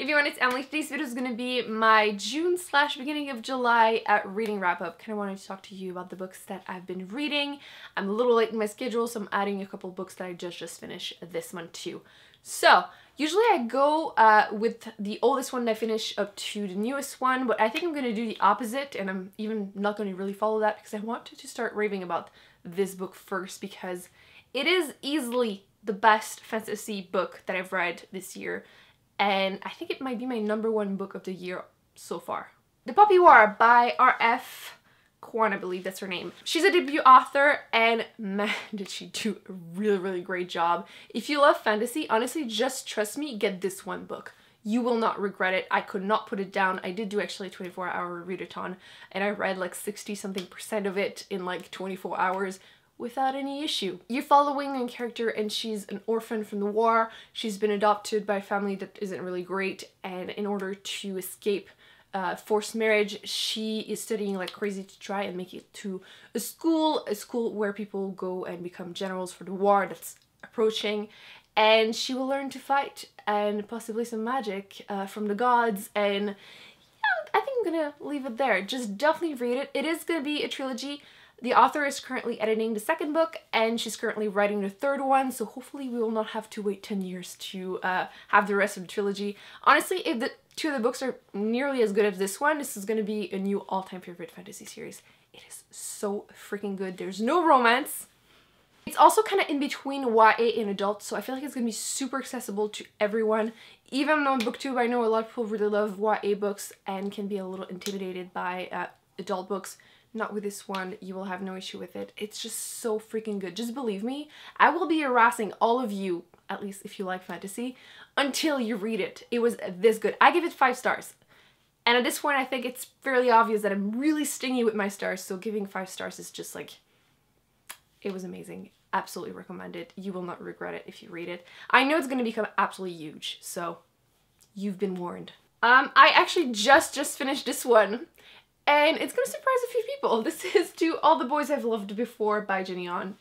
everyone, it's Emily. Today's video is going to be my June / beginning of July reading wrap up. Kind of wanted to talk to you about the books that I've been reading. I'm a little late in my schedule, so I'm adding a couple books that I just finished this month too. So usually I go with the oldest one that I finish up to the newest one, but I think I'm going to do the opposite, and I'm even not going to really follow that because I wanted to start raving about this book first because it is easily the best fantasy book that I've read this year. And I think it might be my #1 book of the year so far. The Poppy War by R.F. Kuang, I believe that's her name. She's a debut author, and man, did she do a really great job. If you love fantasy, honestly, just trust me, get this one book. You will not regret it. I could not put it down. I did do actually a 24-hour readathon, and I read like 60-something% of it in like 24 hours. Without any issue. You're following a character, and she's an orphan from the war. She's been adopted by a family that isn't really great, and in order to escape forced marriage, she is studying like crazy to try and make it to a school where people go and become generals for the war that's approaching, and she will learn to fight and possibly some magic from the gods. And yeah, I think I'm gonna leave it there. Just definitely read it. It is gonna be a trilogy. The author is currently editing the 2nd book, and she's currently writing the 3rd one, so hopefully we will not have to wait 10 years to have the rest of the trilogy. Honestly, if the 2 of the books are nearly as good as this one, this is going to be a new all-time favorite fantasy series. It is so freaking good. There's no romance. It's also kind of in between YA and adult, so I feel like it's going to be super accessible to everyone. Even on BookTube, I know a lot of people really love YA books and can be a little intimidated by adult books. Not with this one. You will have no issue with it. It's just so freaking good. Just believe me, I will be harassing all of you, at least if you like fantasy, until you read it. It was this good. I give it 5 stars. And at this point, I think it's fairly obvious that I'm really stingy with my stars, so giving 5 stars is just like, it was amazing. Absolutely recommend it. You will not regret it if you read it. I know it's going to become absolutely huge, so you've been warned. I actually just finished this one. And it's going to surprise a few people. This is To All the Boys I've Loved Before by Jenny On,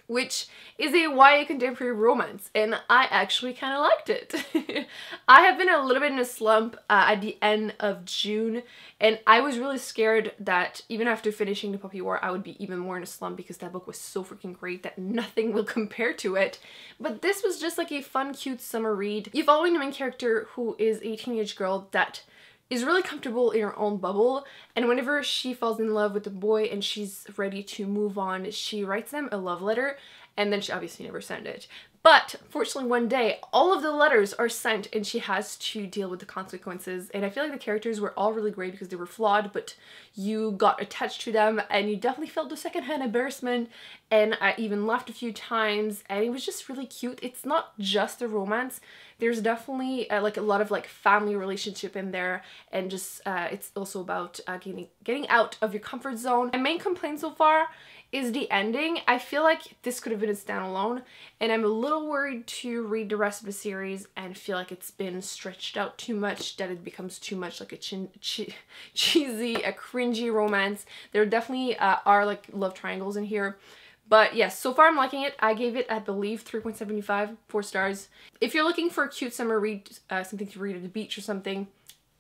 which is a YA contemporary romance, and I actually kind of liked it. I have been a little bit in a slump at the end of June, and I was really scared that even after finishing The Poppy War, I would be even more in a slump because that book was so freaking great that nothing will compare to it. But this was just like a fun, cute summer read. You're following the main character, who is a teenage girl that is really comfortable in her own bubble, and whenever she falls in love with a boy and she's ready to move on, she writes them a love letter, and then she obviously never sent it. But fortunately one day all of the letters are sent and she has to deal with the consequences, and I feel like the characters were all really great because they were flawed, but you got attached to them and you definitely felt the secondhand embarrassment, and I even laughed a few times, and it was just really cute. It's not just a romance. There's definitely like a lot of like family relationship in there, and just it's also about getting out of your comfort zone. My main complaint so far is the ending. I feel like this could have been a standalone, and I'm a little worried to read the rest of the series and feel like it's been stretched out too much, that it becomes too much like a cheesy, a cringy romance. There definitely are like love triangles in here. But yes, so far I'm liking it. I gave it, I believe, 3.75, 4 stars. If you're looking for a cute summer read, something to read at the beach or something,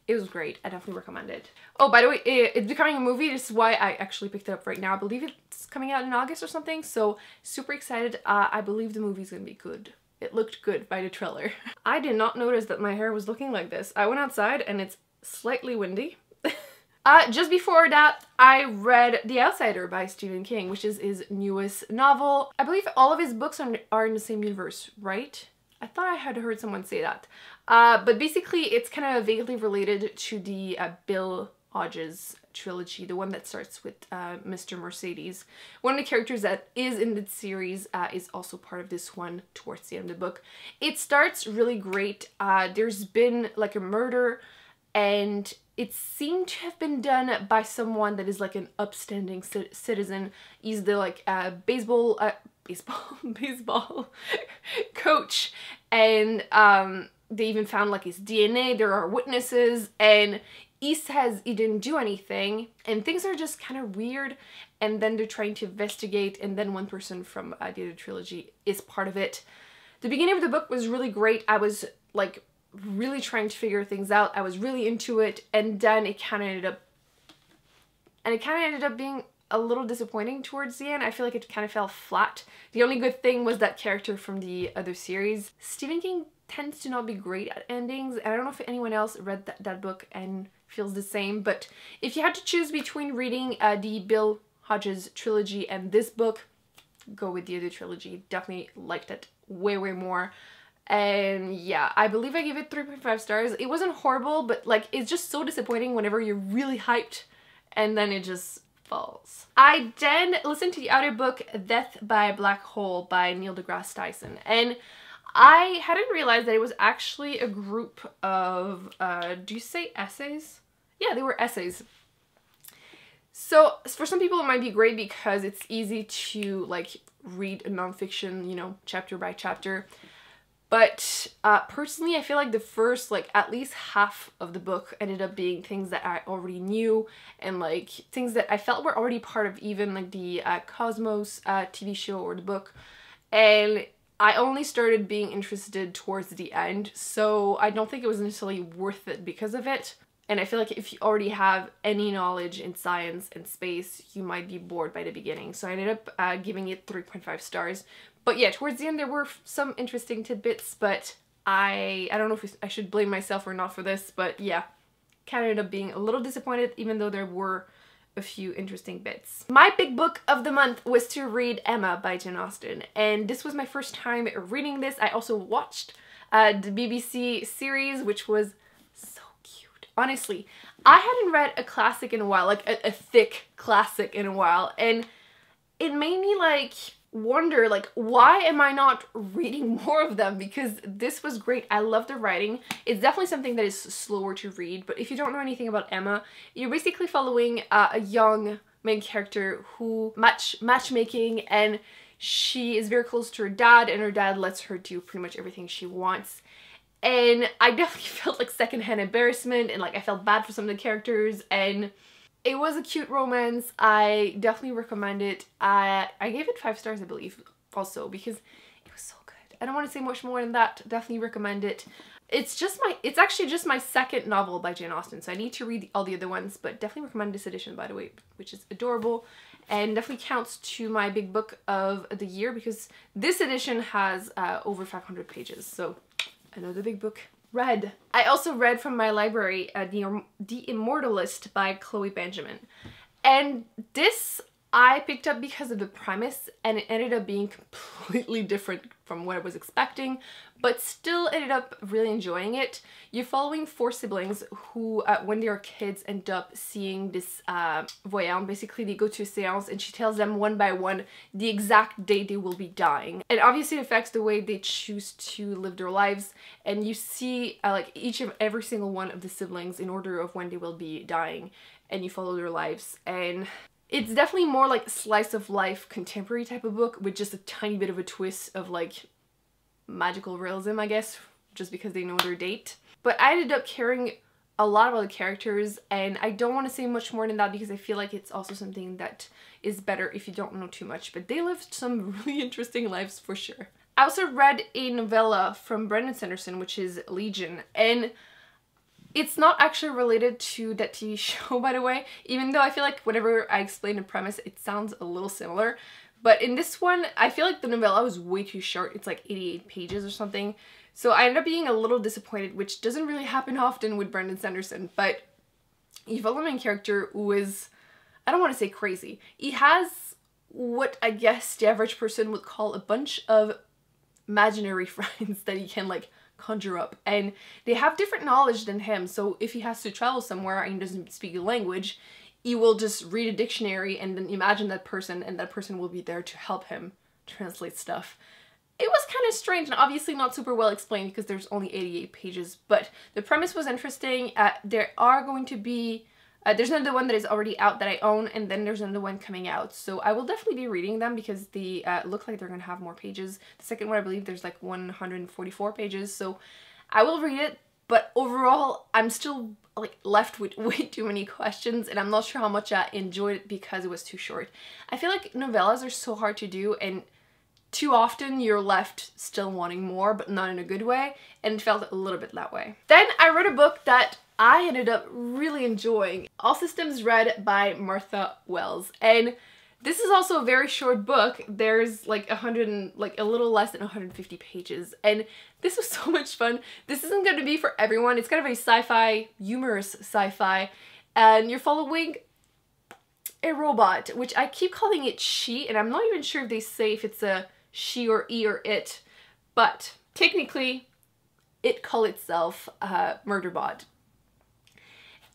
it was great. I definitely recommend it. Oh, by the way, it's becoming a movie. This is why I actually picked it up right now. I believe it's coming out in August or something, so super excited. I believe the movie's gonna be good. It looked good by the trailer. I did not notice that my hair was looking like this. I went outside and it's slightly windy. Just before that, I read The Outsider by Stephen King, which is his newest novel. I believe all of his books are in the same universe, right? I thought I had heard someone say that. But basically, it's kind of vaguely related to the Bill Hodges trilogy, the one that starts with Mr. Mercedes. One of the characters that is in the series is also part of this one towards the end of the book. It starts really great. There's been like a murder, and it seemed to have been done by someone that is like an upstanding citizen. He's the like baseball coach, and they even found like his DNA. There are witnesses, and he says he didn't do anything, and things are just kind of weird, and then they're trying to investigate, and then one person from the other trilogy is part of it. The beginning of the book was really great. I was like really trying to figure things out. I was really into it, and then it kind of ended up being a little disappointing towards the end. I feel like it kind of fell flat. The only good thing was that character from the other series. Stephen King tends to not be great at endings, and I don't know if anyone else read that book and feels the same, but if you had to choose between reading the Bill Hodges trilogy and this book, go with the other trilogy. Definitely liked it way more. And yeah, I believe I gave it 3.5 stars. It wasn't horrible, but like it's just so disappointing whenever you're really hyped and then it just falls. I then listened to the audiobook Death by a Black Hole by Neil deGrasse Tyson, and I hadn't realized that it was actually a group of, do you say essays? Yeah, they were essays. So for some people it might be great because it's easy to like read a nonfiction, you know, chapter by chapter. But personally, I feel like the first, like, at least half of the book ended up being things that I already knew and, like, things that I felt were already part of even, like, the Cosmos TV show or the book. And I only started being interested towards the end, so I don't think it was necessarily worth it because of it. And I feel like if you already have any knowledge in science and space, you might be bored by the beginning. So I ended up giving it 3.5 stars. But yeah, towards the end there were some interesting tidbits, but I don't know if I should blame myself or not for this, but yeah, kind of ended up being a little disappointed even though there were a few interesting bits. My big book of the month was to read Emma by Jane Austen, and this was my first time reading this. I also watched the BBC series, which was so cute. Honestly, I hadn't read a classic in a while, like a thick classic in a while, and it made me like wonder, like, why am I not reading more of them? Because this was great. I love the writing. It's definitely something that is slower to read, but if you don't know anything about Emma, you're basically following a young main character who matchmaking, and she is very close to her dad, and her dad lets her do pretty much everything she wants. And I definitely felt like secondhand embarrassment, and like I felt bad for some of the characters, and it was a cute romance. I definitely recommend it. I gave it 5 stars, I believe, also, because it was so good. I don't want to say much more than that. Definitely recommend it. It's actually just my second novel by Jane Austen, so I need to read all the other ones, but definitely recommend this edition, by the way, which is adorable, and definitely counts to my big book of the year because this edition has over 500 pages, so another big book read. I also read from my library the Immortal List by Chloe Benjamin, and this I picked up because of the premise, and it ended up being completely different from what I was expecting, but still ended up really enjoying it. You're following 4 siblings who, when they are kids, end up seeing this voyante. Basically, they go to a seance and she tells them one by one the exact day they will be dying. And obviously it affects the way they choose to live their lives, and you see like every single one of the siblings in order of when they will be dying, and you follow their lives. And it's definitely more like slice of life contemporary type of book with just a tiny bit of a twist of like magical realism, I guess, just because they know their date. But I ended up caring a lot about the characters, and I don't want to say much more than that because I feel like it's also something that is better if you don't know too much, but they lived some really interesting lives for sure. I also read a novella from Brandon Sanderson, which is Legion, and it's not actually related to that TV show, by the way, even though I feel like whenever I explain the premise, it sounds a little similar. But in this one, I feel like the novella was way too short. It's like 88 pages or something. So I ended up being a little disappointed, which doesn't really happen often with Brandon Sanderson. But you follow a main character who is, I don't want to say crazy. He has what I guess the average person would call a bunch of imaginary friends that he can like conjure up, and they have different knowledge than him. So if he has to travel somewhere and he doesn't speak the language, he will just read a dictionary and then imagine that person, and that person will be there to help him translate stuff. It was kind of strange and obviously not super well explained because there's only 88 pages, but the premise was interesting. There are going to be there's another one that is already out that I own, and then there's another one coming out. So I will definitely be reading them because they look like they're going to have more pages. The second one, I believe there's like 144 pages, so I will read it. But overall, I'm still like left with way too many questions, and I'm not sure how much I enjoyed it because it was too short. I feel like novellas are so hard to do, and too often you're left still wanting more, but not in a good way, and it felt a little bit that way. Then I read a book that I ended up really enjoying, All Systems Red by Martha Wells, and this is also a very short book. There's like a little less than 150 pages, and this was so much fun. This isn't going to be for everyone. It's kind of a sci-fi, humorous sci-fi, and you're following a robot, which I keep calling it she, and I'm not even sure if they say if it's a she or e or it, but technically it calls itself Murderbot.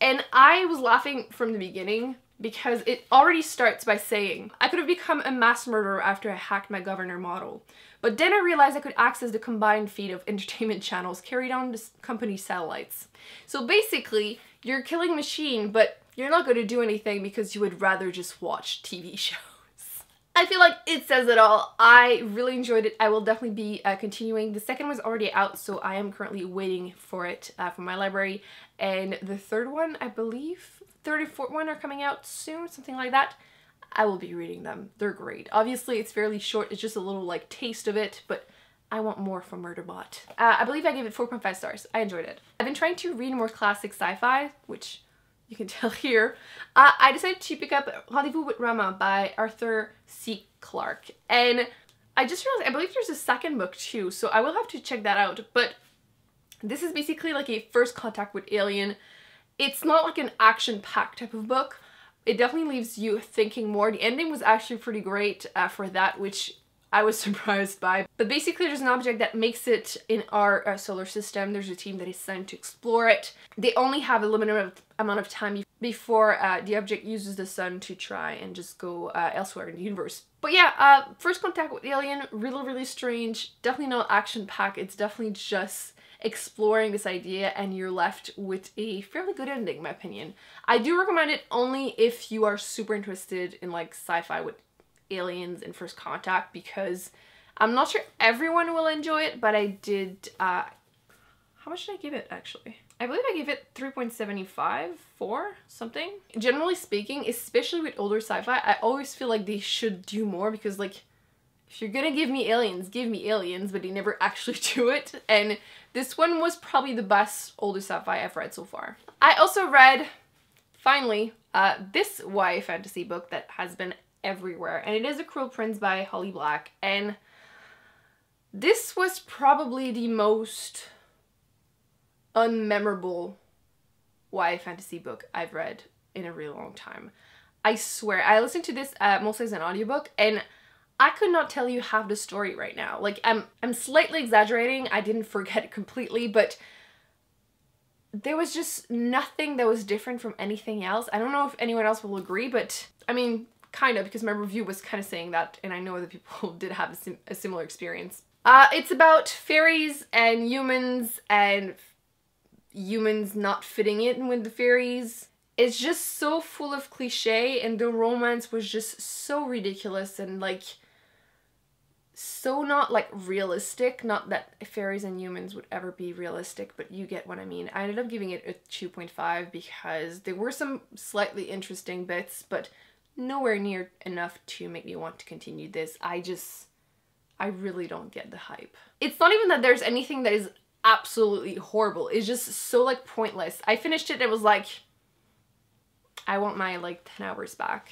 And I was laughing from the beginning because it already starts by saying, I could have become a mass murderer after I hacked my governor model. But then I realized I could access the combined feed of entertainment channels carried on the company's satellites. So basically, you're killing a machine, but you're not going to do anything because you would rather just watch TV shows. I feel like it says it all. I really enjoyed it. I will definitely be continuing. The second was already out, so I am currently waiting for it from my library. And the third one, I believe, third and fourth one are coming out soon, something like that. I will be reading them. They're great. Obviously, it's fairly short. It's just a little like taste of it, but I want more from Murderbot. I believe I gave it 4.5 stars. I enjoyed it. I've been trying to read more classic sci-fi, which you can tell here. I decided to pick up Rendezvous with Rama by Arthur C. Clarke. And I just realized, I believe there's a second book too, so I will have to check that out. But this is basically like a first contact with alien. It's not like an action-packed type of book. It definitely leaves you thinking more. The ending was actually pretty great for that, which I was surprised by. But basically there's an object that makes it in our solar system. There's a team that is sent to explore it. They only have a limited amount of time before the object uses the sun to try and just go elsewhere in the universe. But yeah, first contact with alien, really, really strange. Definitely not action-packed. It's definitely just exploring this idea, and you're left with a fairly good ending, in my opinion. I do recommend it only if you are super interested in like sci-fi with aliens and first contact, because I'm not sure everyone will enjoy it, but I did, how much did I give it actually? I believe I gave it 3.75, 4, something. Generally speaking, especially with older sci-fi, I always feel like they should do more, because like, if you're gonna give me aliens, but they never actually do it. And this one was probably the best older sci-fi I've read so far. I also read, finally, this YA fantasy book that has been everywhere, and it is The Cruel Prince by Holly Black. And this was probably the most unmemorable YA fantasy book I've read in a really long time. I swear, I listened to this mostly as an audiobook, and I could not tell you half the story right now. Like, I'm slightly exaggerating. I didn't forget it completely, but there was just nothing that was different from anything else. I don't know if anyone else will agree, but I mean, kind of, because my review was kind of saying that, and I know other people did have a similar experience. It's about fairies and humans not fitting in with the fairies. It's just so full of cliche, and the romance was just so ridiculous and like so not like realistic. Not that fairies and humans would ever be realistic, but you get what I mean. I ended up giving it a 2.5 because there were some slightly interesting bits, but nowhere near enough to make me want to continue this. I really don't get the hype. It's not even that there's anything that is absolutely horrible. It's just so like pointless. I finished it, it was like, I want my like 10 hours back.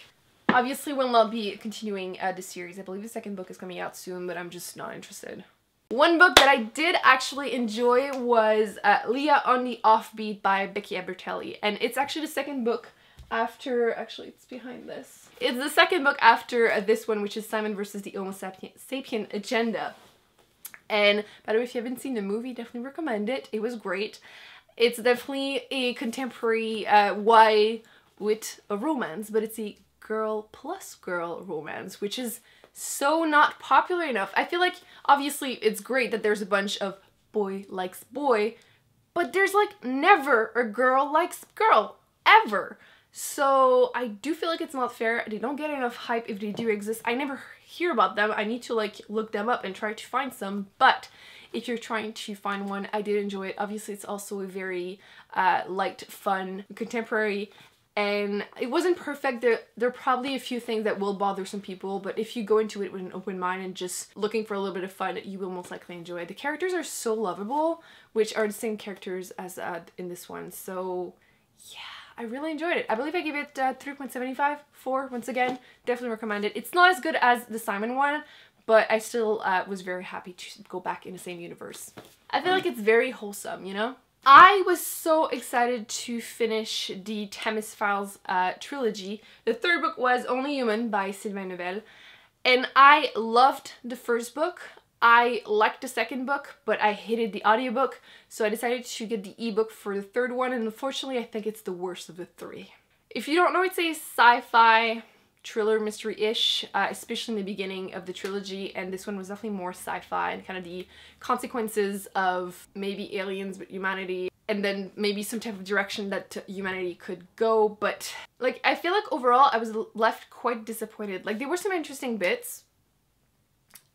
Obviously will not be continuing the series. I believe the second book is coming out soon, but I'm just not interested. One book that I did actually enjoy was Leah on the Offbeat by Becky Ebertelli, and it's actually the second book after, actually it's behind this. It's the second book after this one, which is Simon versus the Homo Sapien Agenda. And by the way, if you haven't seen the movie, definitely recommend it. It was great. It's definitely a contemporary YA with a romance, but it's a girl plus girl romance, which is so not popular enough. I feel like obviously it's great that there's a bunch of boy likes boy, but there's like never a girl likes girl, ever. So I do feel like it's not fair. They don't get enough hype if they do exist. I never hear about them. I need to like look them up and try to find some, but if you're trying to find one, I did enjoy it. Obviously it's also a very light, fun, contemporary and it wasn't perfect. There are probably a few things that will bother some people, but if you go into it with an open mind and just looking for a little bit of fun, you will most likely enjoy it. The characters are so lovable, which are the same characters as in this one, so yeah, I really enjoyed it. I believe I gave it 3.75, 4, once again. Definitely recommend it. It's not as good as the Simon one, but I still was very happy to go back in the same universe. I feel like it's very wholesome, you know? I was so excited to finish the Thames Files trilogy. The third book was Only Human by Sylvain Neuvel, and I loved the first book. I liked the second book, but I hated the audiobook, so I decided to get the ebook for the third one, and unfortunately I think it's the worst of the three. If you don't know, it's a sci-fi thriller mystery-ish, especially in the beginning of the trilogy, and this one was definitely more sci-fi and kind of the consequences of maybe aliens with humanity, and then maybe some type of direction that humanity could go. But like, I feel like overall I was left quite disappointed. Like, there were some interesting bits.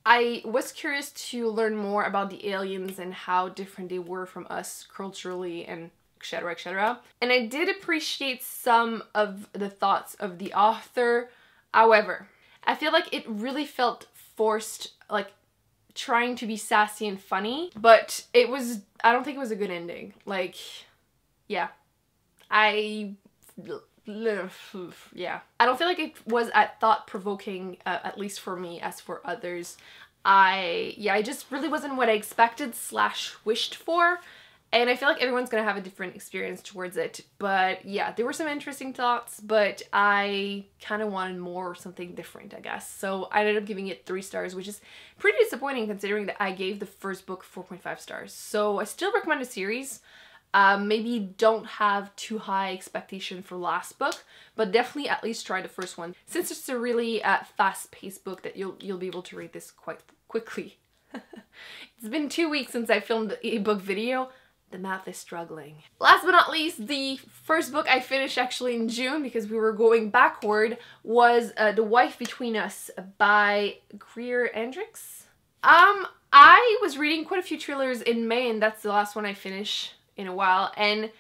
I was curious to learn more about the aliens and how different they were from us culturally and etc, etc. And I did appreciate some of the thoughts of the author. However, I feel like it really felt forced, like trying to be sassy and funny, but I don't think it was a good ending. Like, yeah. I don't feel like it was as thought-provoking, at least for me, as for others. I just really wasn't what I expected / wished for. And I feel like everyone's gonna have a different experience towards it. But yeah, there were some interesting thoughts, but I kind of wanted more or something different, I guess. So I ended up giving it 3 stars, which is pretty disappointing considering that I gave the first book 4.5 stars. So I still recommend the series. Maybe don't have too high expectation for last book, but definitely at least try the first one, since it's a really fast-paced book that you'll be able to read this quite quickly. It's been 2 weeks since I filmed the ebook video. The math is struggling. Last but not least, the first book I finished actually in June, because we were going backward, was The Wife Between Us by Greer Hendricks. I was reading quite a few thrillers in May, and that's the last one I finished in a while, and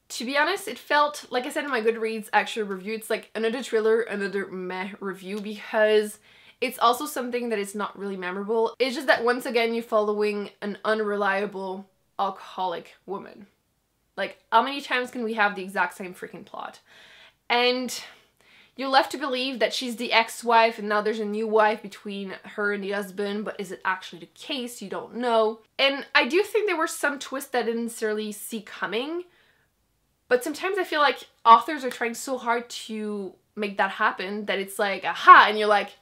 to be honest, it felt, like I said in my Goodreads actual review, it's like another thriller, another meh review, because it's also something that is not really memorable. It's just that once again you're following an unreliable alcoholic woman. Like, how many times can we have the exact same freaking plot? And you're left to believe that she's the ex-wife and now there's a new wife between her and the husband, but is it actually the case? You don't know. And I do think there were some twists that I didn't necessarily see coming, but sometimes I feel like authors are trying so hard to make that happen that it's like, aha, and you're like,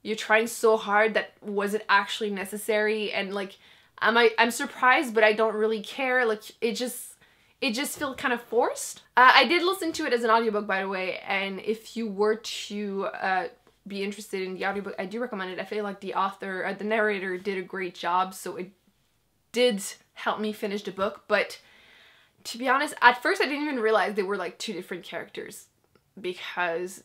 you're trying so hard that was it actually necessary? And like, I'm surprised, but I don't really care. Like, it just felt kind of forced. I did listen to it as an audiobook, by the way, and if you were to be interested in the audiobook, I do recommend it. I feel like the author, the narrator did a great job, so it did help me finish the book. But to be honest, at first I didn't even realize they were like 2 different characters, because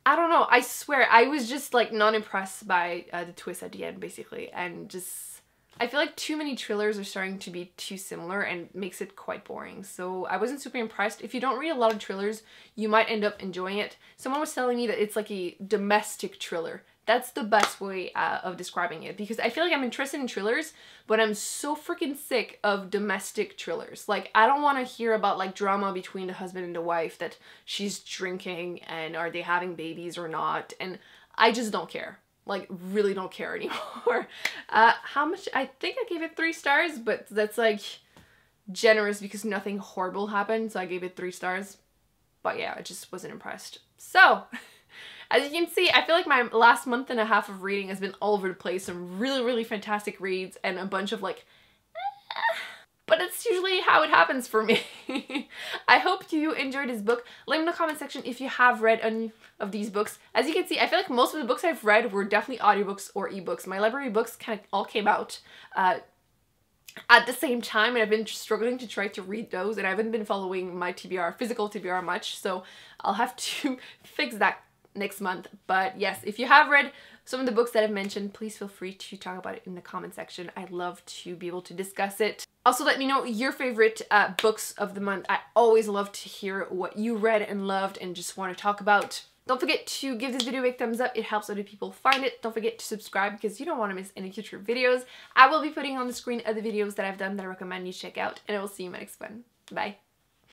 I don't know, I swear, I was just like not impressed by the twist at the end, basically, and just, I feel like too many thrillers are starting to be too similar and makes it quite boring, so I wasn't super impressed. If you don't read a lot of thrillers, you might end up enjoying it. Someone was telling me that it's like a domestic thriller. That's the best way of describing it, because I feel like I'm interested in thrillers, but I'm so freaking sick of domestic thrillers. Like, I don't want to hear about like drama between the husband and the wife, that she's drinking and are they having babies or not, and I just don't care. Like, really don't care anymore. How much? I think I gave it 3 stars, but that's like generous because nothing horrible happened, so I gave it 3 stars. But yeah, I just wasn't impressed. So as you can see, I feel like my last month and a half of reading has been all over the place. Some really, really fantastic reads and a bunch of like, but it's usually how it happens for me. I hope you enjoyed this book. Let me know in the comment section if you have read any of these books. As you can see, I feel like most of the books I've read were definitely audiobooks or ebooks. My library books kind of all came out at the same time, and I've been struggling to try to read those, and I haven't been following my TBR, physical TBR much, so I'll have to fix that next month. But yes, if you have read some of the books that I've mentioned, please feel free to talk about it in the comment section. I'd love to be able to discuss it. Also, let me know your favorite books of the month. I always love to hear what you read and loved and just want to talk about. Don't forget to give this video a big thumbs up. It helps other people find it. Don't forget to subscribe because you don't want to miss any future videos. I will be putting on the screen other videos that I've done that I recommend you check out, and I will see you in my next one. Bye.